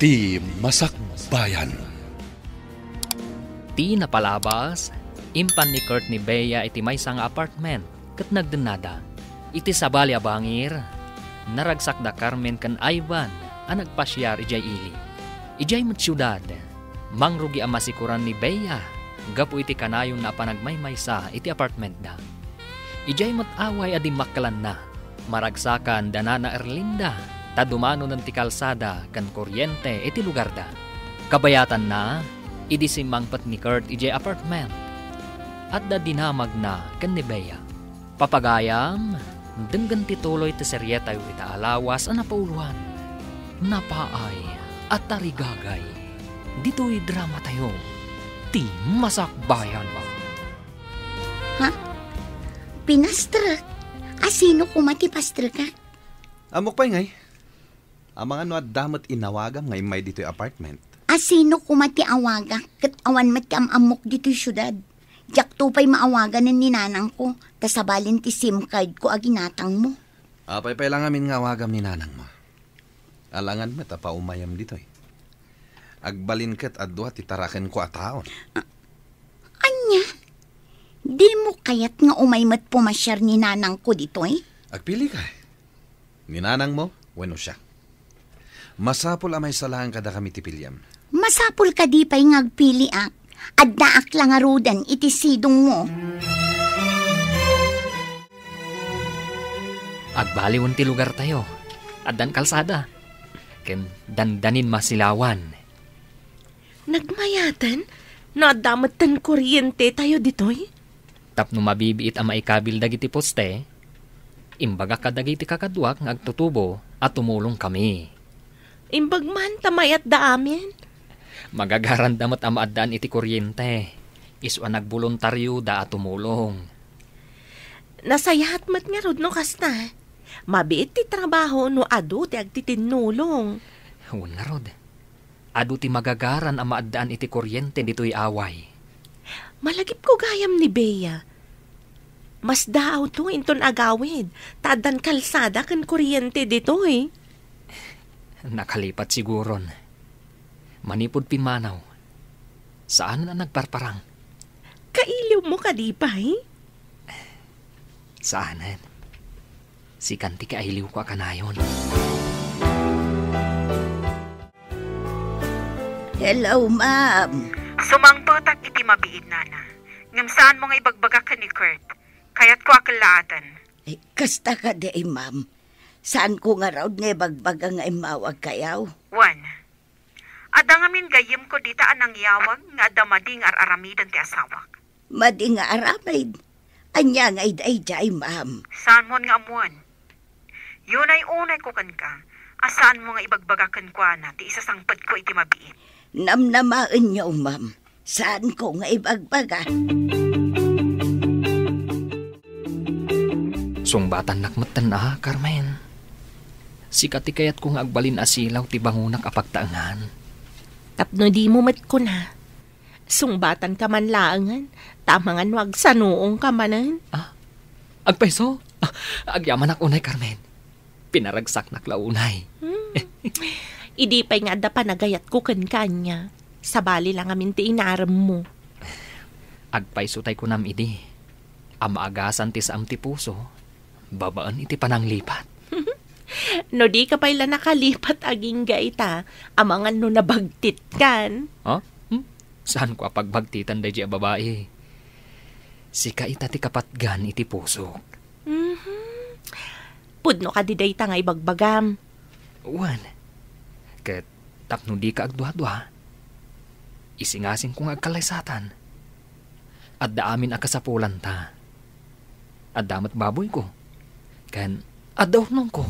Ti Masakbayan. Ti napalabas, impan ni Kurt ni Bea iti may sang apartment kat nagdenada. Iti sabali abangir, naragsak da Carmen kan Ivan ang nagpasyar ijay ili. Ijay mat syudad, mangrugi ang masikuran ni Bea, gapu iti kanayon na panagmaymaysa iti apartment da. Ijay mat away adi makkalan na, maragsakan da na Erlinda, tadumano ng ti kalsada kan kuryente iti lugar da. Kabayatan na, idisimangpat ni Kurt ijay apartment, at da dinamag na kan ni Bea. Papagayam, denggan tituloy ti seryeta yu ita alawas ang napauluan. Napaay at tarigagay. Dito'y drama tayo. Ti Masakbayan ba? Ha? Pinastra? Asino kumati pastra ka? Amok pa'y ngay. Amang ano at damat inawagam ngay may dito'y apartment. Asino kumati awaga? Kat awan mat kam amok dito'y syudad. Jak tupay maawagan ng ninanang ko. Tasabalin ti SIM card ko aginatang mo. Apay lang amin nga awagam ni nanang mo. Alangan met pa umayam dito'y. Agbalin ket adwa ti taraken ko ataon. Anya? Di mo kayat nga umaymat pumasyar ni nanang ko dito'y? Agpili ka. Ni nanang mo, weno siya. Masapul amay salahan kada kami ti pilyam. Masapul ka di pa'y ngagpili ak. Addaak lang arudan iti sidong mo. Agbaliwan ti lugar tayo. Addan kalsada. Ken dandanin masilawan. Nagmayatan? Nadamatan kuryente tayo ditoy? Tapno mabibiit ang maikabil dagiti poste, imbaga kadagiti kakadwak ng agtutubo at tumulong kami. Imbag man tamayat da amin? Magagarandamat ang maadaan iti kuryente. Iswa nagboluntaryo da at tumulong. Nasayahat mat nga rod no kasta. Mabiit ti trabaho no adu ti agtitinulong. Wala rod. Adu ti magagaran ang maadaan iti kuryente dito'y away. Malagip ko gayam ni Bea. Mas daaw to inton agawid. Tadan kalsada kan kuryente dito'y. Nakalipat siguron. Manipod pinmanaw. Saan na nagparparang? Kailiw mo ka di pa Saanan? Si kanti kailiw ko akanayon. Hello, ma'am. Sumangtotak iti mabiid, nana. Ngam saan mo nga ibagbaga ka ni Kurt? Kaya't ko akalaatan. Kasta ka di, ma'am. Saan ko nga raw nga bagbaga nga imawag kayaw? Juan, adangamin gayim ko dita anang yawag nga damading aramidan ti asawak. Madi nga aramid. Anya nga iday-day, ma'am. Saan mo nga amuan? Yun ay unay ko kan ka. Asaan mo nga ibagbagakan ko na ti isasangpad ko iti mabiit. Namnamaan niyo, ma'am. Saan ko nga ibagbaga? Sungbatan nakmatan na, Carmen. Sikati kayat ko nga agbalin asilaw ti bangunak apagtaangan. Tapno di mo mat ko na. Sungbatan ka man laangan. Tamangan wag sa noong ka manan. Agpaiso? Agyaman ak unay, Carmen. Pinaragsak naklaunay. Idi pa'y nga da pa nagayat ko kan kanya. Sabali lang amin ti inaram mo. Agpaiso tay ko nam idi. Amaagasan ti saam ti puso. Babaan iti pananglipat. No di ka pa'y nakalipat aging gaita. Amangan no nabagtit kan. Saan ko apagbagtitan day di babae? Si kaita ti kapatgan iti puso. Pudno ka di dayta nga ibagbagam. Wan, ket tapno di ka agduha-duha. Isingasin ko nga agkalaysatan. At daamin akasapulan ta. At damat baboy ko. Kan adaw nung ko.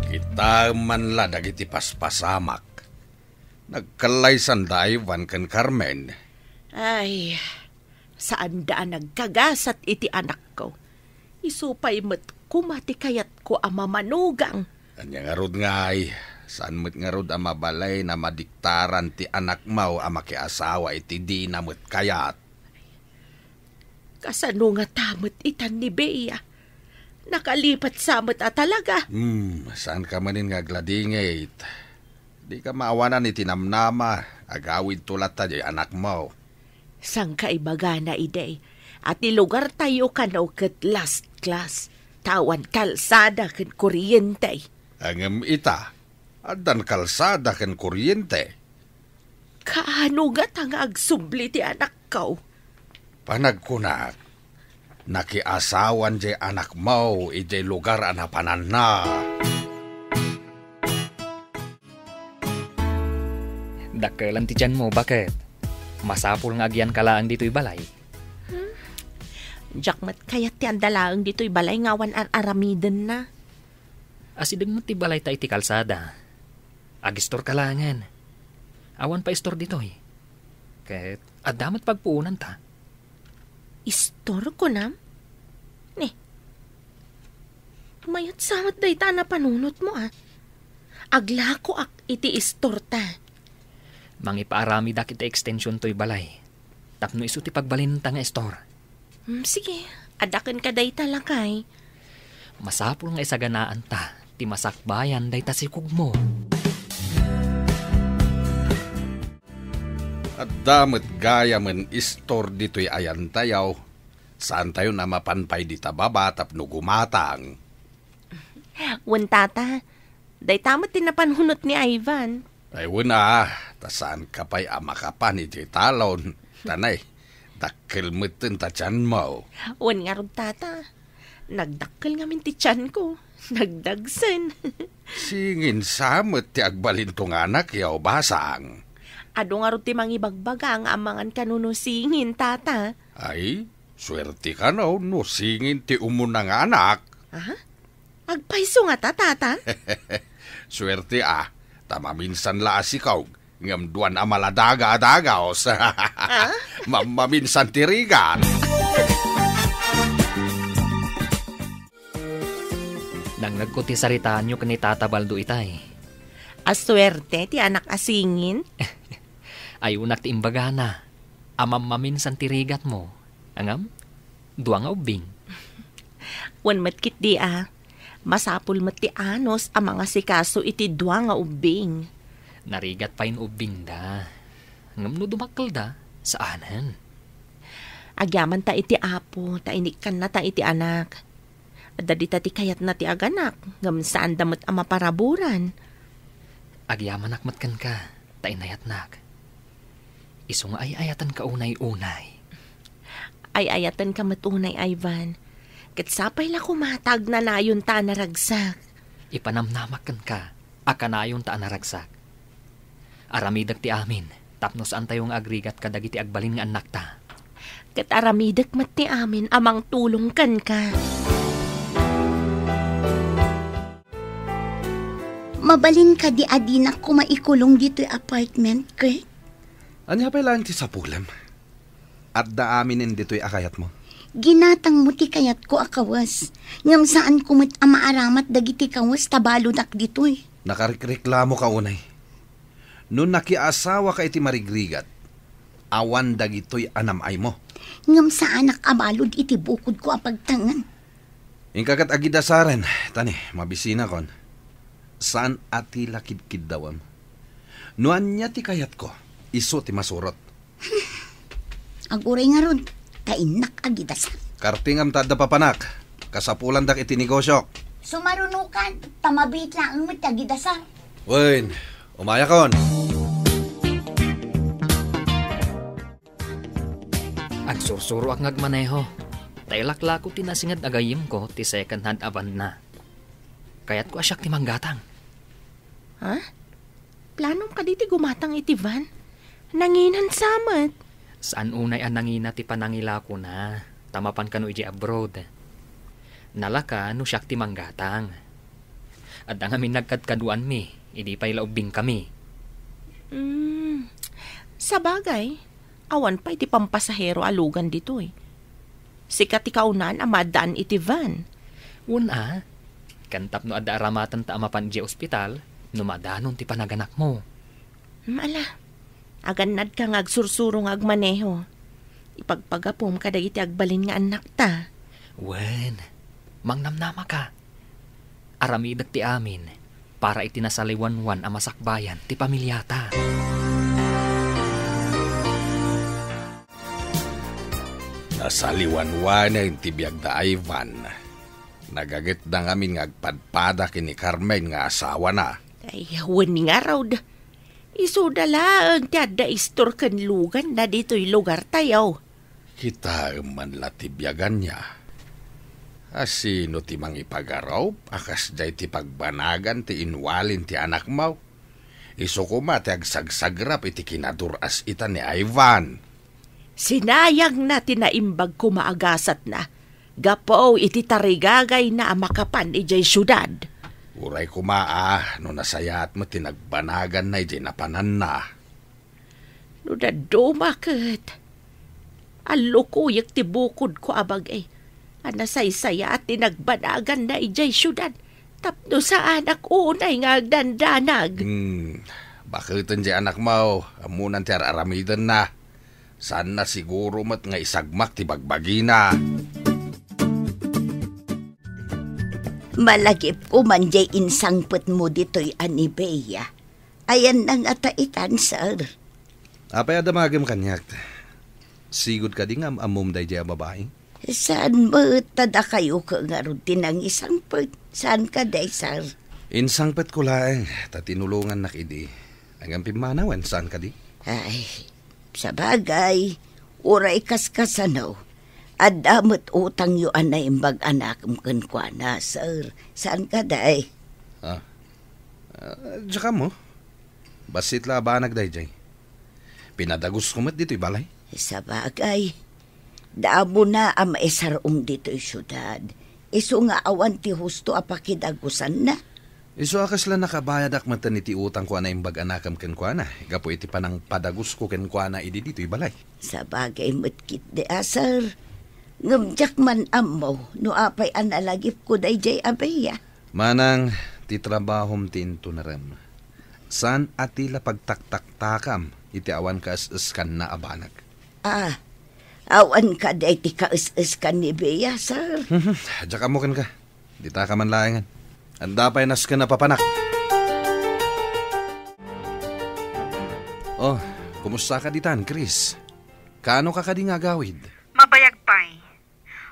Kita man la dagiti paspasamak. Nagkalaysan da Ivan kan Carmen. Ay, saan daan nagkagasat iti anak ko? Isupay met kumati kayat ko ama manugang. Kanya nga rod nga ay, saan met nga rod ama balay na madiktaran ti anak mau ama kiasawa iti di na met kayat. Kasano nga tamat itan ni Bea? Nakalipat samot talaga. Saan ka manin nga gladingit? Di ka maawanan ni tinamnama. Agawid tulat ta di anak mo. Sang kaibaga na iday. At lugar tayo ka na ket last class. Tawan kalsada ken kuryente. Angem ita. Adan kalsada ken kuryente. Kaano gat ang agsubli ti anak ko? Panagkunak. Nakiasawan di anak mo iti lugar anapanan na. Dakkelan ti tiyan mo, bakit? Masapul nga agyan kalaang dito'y balay. Jakmat kayat ti andalaang dito'y balay ngawan aramiden na. Asideng mo ti balay ta iti kalsada. Agistor kalangan. Awan pa istor dito'y. Ket adamat pagpuunan ta. Istor ko na? Ne. Mayat samat day ta na panunot mo Agla ko iti istor ta. Mangipaarami da kita extension to'y balay. Tapno iso ti pagbalin ta nga istor. Sige, adakan ka day talakay. Masapul nga isaganaan ta. Ti masakbayan day ta sikog mo. At damat gaya men istor dito'y ayan tayaw. Saan tayo na mapanpay di tababa tapno gumatang. Tata, day tamat din na panhunot ni Ivan. Ay wala, tasaan ka pa'y amakapan iti talon. Tanay, dakkel meten ta tiyan mo. Nga rog tata, nagdakkel ngamin ti tiyan ko. Nagdagsen. Singin samot ti agbalin tong anak yaw basang. Ado nga rog ti mangibagbaga ang amangan kanuno singin, tata. Ay, swerte ka no singin ti umunang anak. Agpaiso nga ta, tata. Swerte tamaminsan laas ikaw. Ngam duwan amaladaga-adagaos. Maminsan tirigan. Nang nagkuti saritaan nyo kani Tata Baldo itay. Aswerte ti anak asingin. Ay unak ti imbagana. Amam maminsan tirigat mo. Angam? Duwa nga ubing. Wan matkit di Masapul mat ti anos ang mga sikaso iti duwa nga ubing. Narigat pa in ubing da. Ngam no dumakkel da, saanan? Agyaman ta iti apo, ta inikan na ta iti anak. Adda ta ti kayat na ti aganak, ngam saan damot ang maparaburan. Agyaman akmatkan ka, ta inayatnak. Iso nga ay ayatan ka unay-unay. Ay ayatan ka matunay, Ivan. Ket sapay la kumatag na nayon ta naragsak. Ipanamnamakan ka, akanayon ta naragsak. Aramidag ti amin, tapno saan tayong agrigat kadagiti agbalin nga anak ta. Ket aramidag mat ti amin amang tulong kan ka. Mabalin ka di adinak ko maikulong dito'y apartment, Kurt. Anya pa lang ti sapulam? At da aminin dito'y akayat mo? Ginatang mo ti kayat ko akawas. Ngam saan kumit amaaramat dagiti kawas tabaludak dito'y. Nakarikreklamo ka unay. Noon nakiasawa ka iti marigrigat, awan dagito'y anamay mo. Ngam sa anak abalod iti bukod ko apagtangan. Ingkagat agidasaren, tani, mabisina kon. Saan ati lakid-kid dawam? Nuan niya ti kayat ko, iso ti masurot. Aguray nga ron, kainak agidasa. Kartingam tada papanak, kasapulan dak iti negosyo. Sumarunukan, tamabit lang ang matagidasa. Wen, umaya kon. Agsursuro ak ngagmaneho. Tailaklako tinasingad agayim ko ti second hand aban na. Kaya't ko asyak ti manggatang. Planom ka diti gumatang iti van? Nanginan samat. Saan unay ang nangina ti panangila ko na? Tamapan ka no iji abroad. Nalaka no siyak ti manggatang. At ang amin nagkadkaduan mi, idi pa'y laubing kami. Sa bagay, awan pa iti pampasahero alugan dito Sikat ti kaunan amadaan iti van. Una, kantap no adda aramatan ta amapan di ospital, numadanon ti panaganak mo. Mala, aganad ka ngagsursurong agmaneho. Ipagpagapom ka dagiti agbalin nga anak ta. Wen, mangnamnama ka. Aramidag ti amin, para itinasaliwanwan ang masakbayan ti pamilyata. Nasaliwanwan yung tibiyag da Ivan. Nagagit na ngamin ngagpadpada kini Carmen nga asawa na. Ay, wani nga raw da. Isudala ang tiyada istor kan lugan na dito'y lugar tayo. Kita man la tibyagan niya. Asino ti mang ipagaraw, akas day ti pagbanagan ti inwalin ti anak mo. Iso ko ti agsagsagrap iti kinaduras ita ni Ivan. Sinayang natin na imbag ko maagasat na. Gapo iti tarigagay na makapan ijay syudad. Uray ko no nasayat mo tinagbanagan na ijay napanan na. No dadumakit. Alo ko yak tibukod ko abagay. Anasaysaya at tinagbanagan na ijay syudad. Tapno sa anak unay nga agdandanag. Bakit ijay anak mo? Amunan ti aramidan na. Saan na siguro mat nga isagmak ti bagbagina. Malagip ko man jay insangpet mo dito'y Anibeya. Ayan nang ataitan, sir. Apay adamagam kanyak. Sigod ka di nga amum day jay babae? Saan mo tada kayo ka nga rin tinang isangpet? Saan ka day, sir? Insangpet ko laeng, tatinulungan na kidi. Ang pimanawan, saan ka di? Ay, sa bagay, uray kaskasanaw. At damot utang yu anay imbag anak mkan kwa na, sir. Saan ka day? Tsaka mo. Basit la ba nagday jay? Pinadagos ko mat dito'y balay? Sa bagay, damo na ang maisarong dito'y syudad. Iso nga awan ti husto apakidagusan na. Iso akas lang nakabayad akmatan iti utang ko na imbag anakam ken kwa na. Gapo iti panang padagos ko ken kwa na idi dito'y balay. Sa bagay matkit de asar. Ngamjak man amaw, no apay analagip ko day jay abeya. Manang, ti trabahom tinto na rem. San atila pagtaktaktakam, iti awan ka is-iskan na abanag. Awan ka day ti ka-is-iskan ni Beya, sir. Diyak mo kan ka, di ta ka man layangan. Anda pa'y nas ka na papanak. Oh, kumusta ka ditan, Chris? Kaano ka di nga gawid? Mabayag pa'y.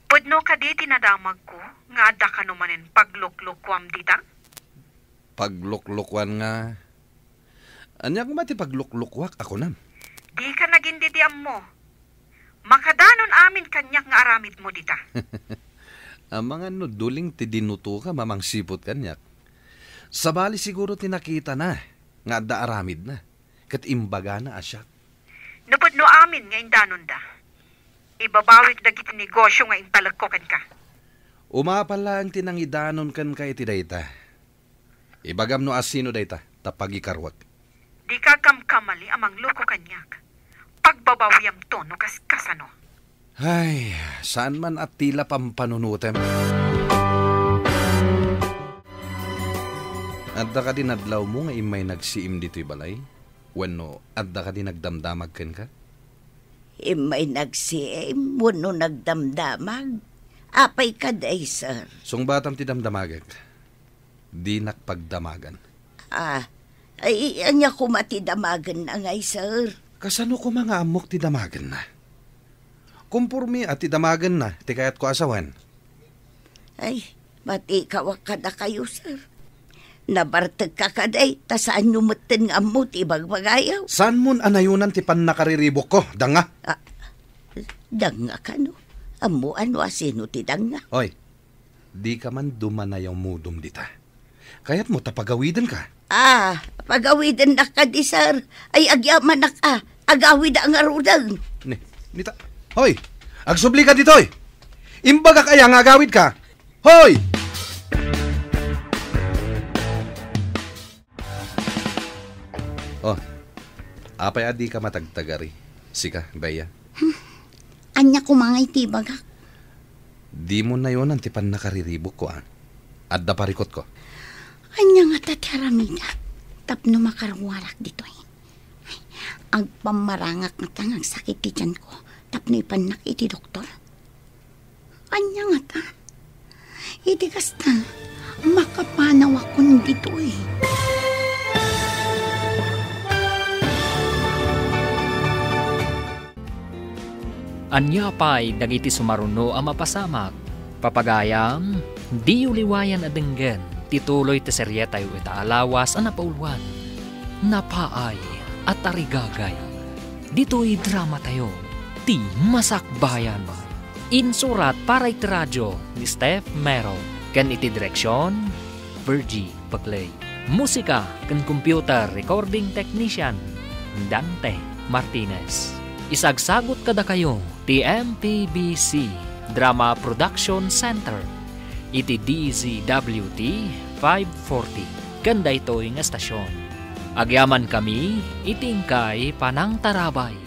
Pudno ka di tinadamag ko, nga adda ka numanin pagluklukwam dita? Pagluklukwan nga. Anya ko mati pagluklukwak ako nam? Di ka naging didiam mo. Makadanon amin kanyak nga aramid mo dita. Ang mga nuduling ti dinuto ka, mamang sipot kanyak. Sabali siguro tinakita na, nga adda aramid na. Kat imbaga na asyak. Napudno amin nga indanon da. Ibabawik dagiti negosyo nga impalagkokan ka. Umapala ang tinangidanon kan ka iti dayta. Ibagam no asino dayta, tapagi karwag. Di ka kamkamali amang loko kanyak. Pagbabawiyam to no kasano. Ay, saan man at tila pampanunutem. Adda ka din adlaw mo nga imay nagsiim dito'y balay? Wenno, adda ka din nagdamdamag ken ka? Imay nagsiim, wano nagdamdamag. Apay ka day, sir. Sung batam ti damdamagag, di nakpagdamagan. Ay, anya ko matidamagan na ngay, sir. Kasano ko mga amok ti damagan na? Kumpurmi at ti damagan na, ti kayat ko asawan. Ay, mati kawak ka na kayo, sir. Nabartag ka kaday, ta saan numutin nga mo ti bagbagayaw? Saan mon anayunan ti pan nakariribok ko, danga? Danga ka no? Amo ano asino ti danga? Hoy, di ka man dumanayaw mudum dita. Kaya't mo tapagawiden ka. Pagawiden na ka di, sir. Ay, agyaman na ka. Agawid ang arudang. Nita. Hoy, agsubli ka ditoy. Imbaga kaya nga agawid ka. Hoy! Oh, apay adi ka matagtagari. Sika, Baya. Anya ko mga itibagak. Di mo na yun ang tipan nakariribok ko, Adda parikot ko. Anya nga tatiaramida. Tapno makarwarak dito Ang pamarangak nga tangang sakit ti tiyan ko. Tapno ipanak iti doktor. Anya nga ta. Iti kasta, makapanaw akong dito eh. Anya pa'y dagiti sumaruno ang mapasamak. Papagayam, di uliwayan adenggen, tituloy ti seryeta yu ita alawas ang napaulwan. Napaay at tarigagay. Dito'y drama tayo, ti masakbayan. Insurat para iti radyo ni Steph Mero. Ken iti direksyon, Virgie Bagley. Musika ken computer recording technician, Dante Martinez. Isagsagot kada kayo ti MPBC Drama Production Center iti DZWT 540 kanda ito'y nga estasyon. Agyaman kami itingkay panang tarabay